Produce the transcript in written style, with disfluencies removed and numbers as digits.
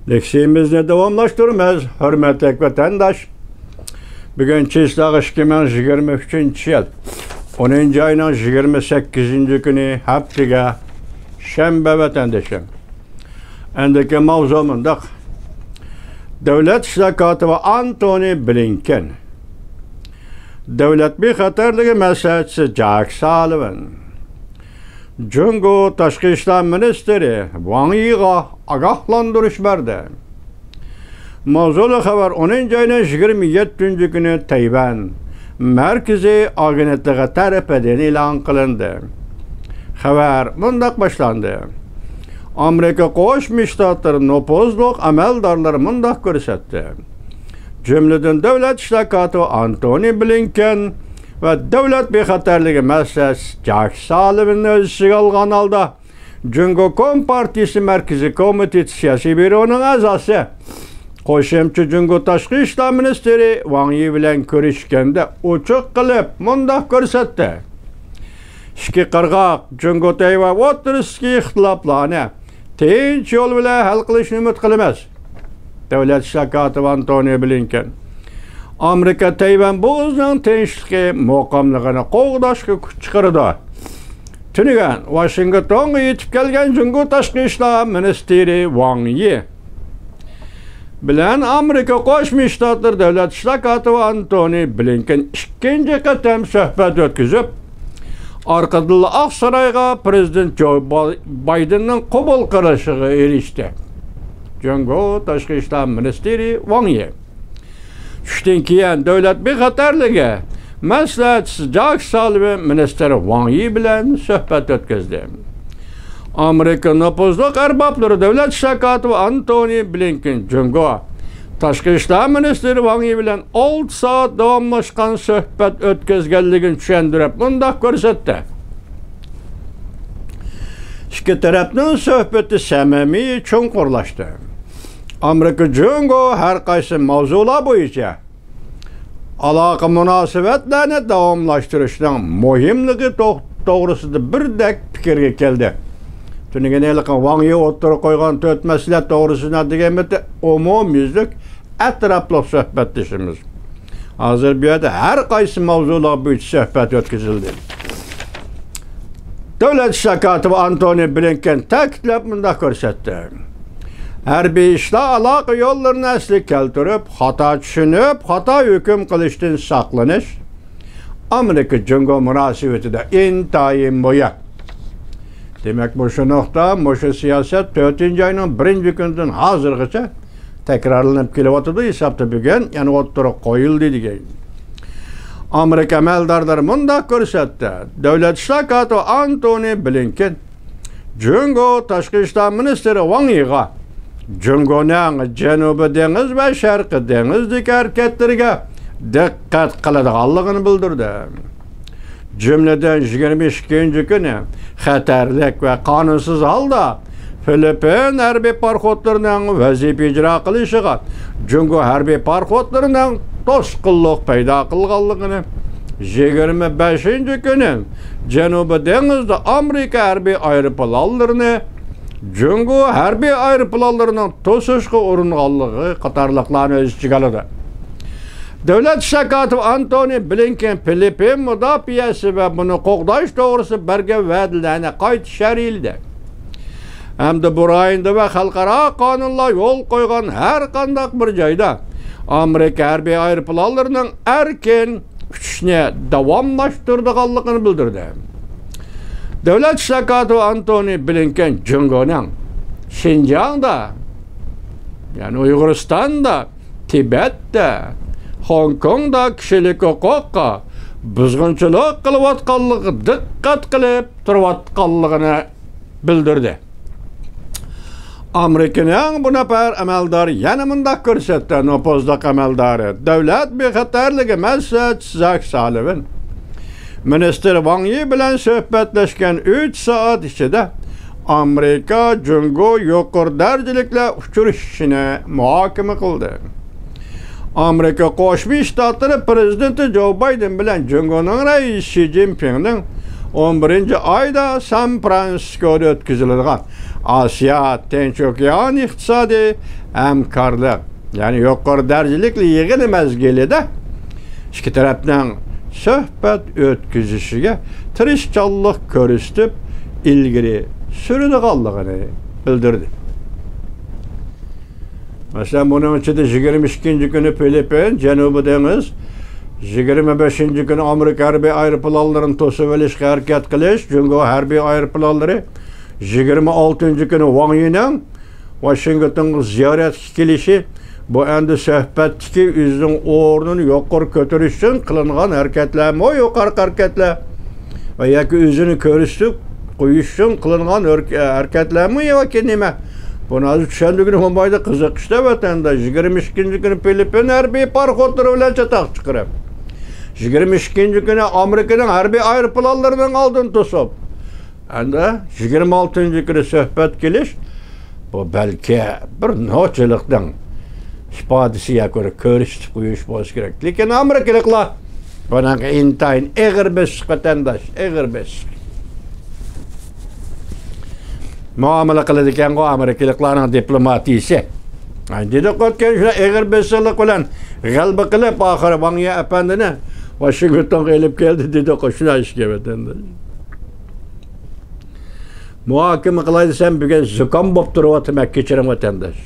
Leksiyimizni davamlaştırmaz, hürmetli vatandaş. Bugün çislağ 2023 yıl 10. ayının 28. günü haftaga şembe vatandaşım. Endeki mavzumundaq Devlet İşler Katibi Antony Blinken, Devlet Bexatarligi maslahatchisi Jack Sullivan, Jungo Tashqi ishlar ministri Wang Yiga ogohlantirish berdi. Mavzuli xabar 10 ayning 27 kuni Tayvan Markaziy agentligi tarafidan e'lon qilindi. Xabar mundaq boshlandi. Amerika Qo'shma Shtatlari nopozliq amaldorlari mundaq ko'rsatdi. Jumladan Davlat ishlar kotibi Antony Blinken ve Devlet Bexatarligi maslahatchisi Jack Sullivan'ni o'z ichiga olgan holda Jungo Kompartiyasi Markaziy komiteti siyosiy byuroning a'zosi qo'shimcha Jungo Tashqi ishlar ministri Wang Yi bilan ko'rishganda ochiq qilib mundaq ko'rsatdi. Ikki qirg'oq Jungo Tayvan o'rtasidagi ixtiloflarni tinch yo'l bilan hal qilishni umid qilamiz. Davlat ishlar kotibi Antony Blinken Amerika Tayvan bo'g'ozining tinchligi muqimligini qo'g'dashga kuch chiqardi. Tunigan Washingtonga yetib kelgan Jungo Tashqi ishlar ministri Wang Yi bilan Amerika Qo'shma Shtatlari Davlat ishlar kotibi Antony Blinken ikkinchi qatam suhbat o'tkazib, orqadan Oqsaroyga prezident Joe Bidenning qabul qilishiga erishdi. Jungo Tashqi ishlar ministri Wang Yi Shundan keyin Davlat Bexatarligi maslahatchisi Jack Sullivan ministri Wang Yi bilan suhbat o'tkazdi. Amerika nopozliq arboblari Davlat ishlar kotibi Antony Blinken Jungo Tashqi ishlar ministri Wang Yi bilan 6 soat davomlashgan suhbat o'tkazganligini tushuntirib mundaq ko'rsatdi. Ikki tarafning suhbati samimiy chunqurlashdi. Amerika Jungo har qaysi mavzular bo'yicha aloqa munosabatlarni davomlashtirishning muhimligi to'g'risida birdek fikrga keldi. Tunigan yilqi Wang Yi o'tirib qo'ygan 4 masala to'g'risida degan bitta umumyuzlik atrofli suhbatlashimiz. Hozir bu yerda har qaysi mavzular bo'yicha suhbat o'tkazildi. Davlat ishlar kotibi Antony Blinken ta'kidlab mundaq ko'rsatdi. Harbiy ishlar aloqa yo'llarini asli keltirib, xato tushunib, xato hukm qilishdan saqlanish Amerika Jungo munosabatida intayin muhim. Demak, bu shu nuqta, bu siyosat 4-oyning 1-kunidan hozirgacha takrorlanib kelyapti. Hisobda bugun yana o'tirib qo'yildi degan. Amerika amaldorlari mundaq ko'rsatdi. Davlat ishlar kotibi Antony Blinken Jungo Tashqi ishlar ministri Wang Yiga Jungoning Janubiy dengiz va Sharqiy dengizdagi harakatlariga diqqat qiladiganligini bildirdi. Jumladan 22-kuni xatarlik va qonunsiz holda Filippin harbiy parxodlarining vazifa ijro qilishiga Jungo harbiy parxodlarining to'sqinlik paydo qilganligini, 25-kuni Janubiy dengizda Amerika harbiy aeroplanlarini Jungo harbiy aeroplanlarining to'sishga uringanligi qatorliqlarni o'z ichiga oladi. Davlat ishlar kotibi Antony Blinken Filippin mudofaasi va buni qo'g'dash to'g'risida bergan va'dalarni qayta sharhladi. Hamda bu rayonda va xalqaro qonunlar yo'l qo'ygan har qanday bir joyda Amerika harbiy aeroplanlarining erkin uchishni davomlashtirganligini bildirdi. Davlat ishlar kotibi Antony Blinken Jungoning Xinjiangda, yani Uyg'uristonda, Tibetda, Hong Kongda kishilik huquqqa buzg'unchilik qilayotganligi diqqat qilib turayotganligini bildirdi. Amerikaning bu nafar amaldori yana mundaq ko'rsatdi. Nopozliq amaldori Davlat Bexatarligi maslahatchisi Jack Sullivan ministr Wang Yi bilan suhbatlashgan 3 soat ichida Amerika Jungo yuqori darajaliklar uchrashishini muhokama qildi. Amerika Qo'shma Shtatlari prezidenti Joe Biden bilan Jungoning raisi Xi Jinpingning 11 oyda San Fransiskoda o'tkaziladigan Asya Tinch Okean iqtisodiy hamkorlik, ya'ni yuqori darajali yig'in mezgilida ikki tarafning suhbat o'tkazishiga tirishchanlik ko'rsatib ilgari suradiganligini bildirdi. Mesela bunun içinde 22. günü Filipin, Janubi dengiz, 25. günü Amerika harbiy aeroplanlarini to'sib olishga harakat qilish, Jungo harbiy aeroplanlari 26. günü Wang Yining Washingtonga ziyoratga kelishi, bu endi suhbatdagi o'zining o'rnini yuqori ko'tarish uchun qilingan harakatlarmi, yuqori harakatlar va yoki o'zini ko'rsatib qo'yish uchun qilingan harakatlarmi yoki nima? Bunu az tushundigini Mumbayda qiziqishda vatandaş 22. günü Filipin harbiy parxodlari bilan chatoq chiqarib, 22. günü Amerikaning harbiy aeroplanlarining oldini to'sib, endi 26. günü suhbat kelish, bu balki bir nochilikdan ifodasiga ko'ra ko'rsatib qo'yish bo'lishi kerak. Lekin Amerikaliklar bunaqa intayin eg'ir besiq vatandaş, eg'ir besiq muomala qiladigan o Amerikaliklarning diplomatiyasi. Dedi qo'tgan shu eg'ir besiqlik bilan g'alaba qilib oxiri Wang Yi apandini Washingtonga elib keldi, dedi qo'shna ishga vatandaş. Muhokama qilay desam, bugun zukam bo'lib turibdi, kechiring vatandaş.